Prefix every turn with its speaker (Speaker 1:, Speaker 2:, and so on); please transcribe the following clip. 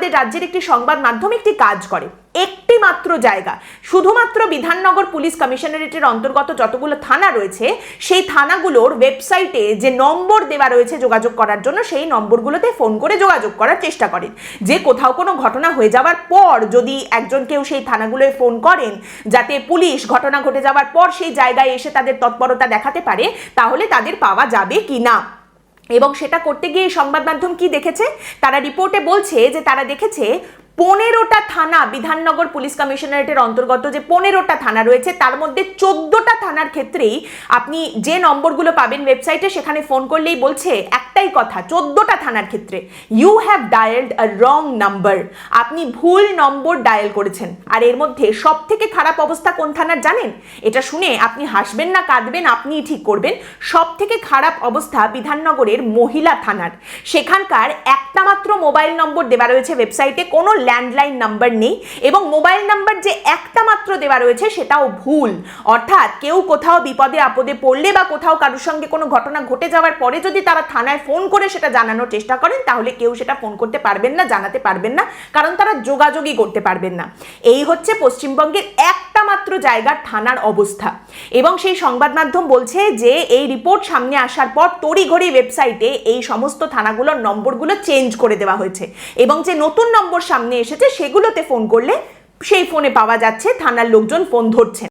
Speaker 1: আমাদের রাজ্যের একটি সংবাদ মাধ্যম একটি কাজ করে, একটি মাত্র জায়গা, শুধুমাত্র বিধাননগর পুলিশ কমিশনারেটের অন্তর্গত যতগুলো থানা রয়েছে সেই থানাগুলোর ওয়েবসাইটে যে নম্বর দেওয়া রয়েছে যোগাযোগ করার জন্য, সেই নম্বরগুলোতে ফোন করে যোগাযোগ করার চেষ্টা করেন। যে কোথাও কোনো ঘটনা হয়ে যাওয়ার পর যদি একজন কেউ সেই থানাগুলোয় ফোন করেন, যাতে পুলিশ ঘটনা ঘটে যাওয়ার পর সেই জায়গায় এসে তাদের তৎপরতা দেখাতে পারে, তাহলে তাদের পাওয়া যাবে কি না। এবং সেটা করতে গিয়ে সংবাদ মাধ্যম কি দেখেছে, তারা রিপোর্টে বলছে যে তারা দেখেছে 15টা থানা, বিধাননগর পুলিশ কমিশনারেটের অন্তর্গত যে 15টা থানা রয়েছে তার মধ্যে 14টা থানার ক্ষেত্রেই আপনি যে নম্বরগুলো পাবেন ওয়েবসাইটে, সেখানে ফোন করলেই বলছে একটাই কথা, 14টা থানার ক্ষেত্রে you have dialled a wrong number, আপনি ভুল নম্বর ডায়াল করেছেন। আর এর মধ্যে সব থেকে খারাপ অবস্থা কোন থানার জানেন? এটা শুনে আপনি হাসবেন না কাঁদবেন আপনিই ঠিক করবেন। সব থেকে খারাপ অবস্থা বিধাননগরের মহিলা থানার। সেখানকার একটা মাত্র মোবাইল নম্বর দেওয়া রয়েছে ওয়েবসাইটে, কোনো ল্যান্ডলাইন নাম্বার নেই, এবং মোবাইল নাম্বার যে একটা মাত্র দেওয়া রয়েছে সেটাও ভুল। অর্থাৎ কেউ কোথাও বিপদে আপদে পড়লে বা কোথাও কারোর সঙ্গে কোনো ঘটনা ঘটে যাওয়ার পরে যদি তারা থানায় ফোন করে সেটা জানানোর চেষ্টা করেন, তাহলে কেউ সেটা ফোন করতে পারবেন না, জানাতে পারবেন না, কারণ তারা যোগাযোগই করতে পারবেন না। এই হচ্ছে পশ্চিমবঙ্গের একটা মাত্র জায়গার থানার অবস্থা। এবং সেই সংবাদ মাধ্যম বলছে যে এই রিপোর্ট সামনে আসার পর তড়িঘড়ি ওয়েবসাইটে এই সমস্ত থানাগুলোর নম্বরগুলো চেঞ্জ করে দেওয়া হয়েছে, এবং যে নতুন নম্বর সামনে এসেছে সেগুলোতে ফোন করলে সেই ফোনে পাওয়া যাচ্ছে, থানার লোকজন ফোন ধরছেন।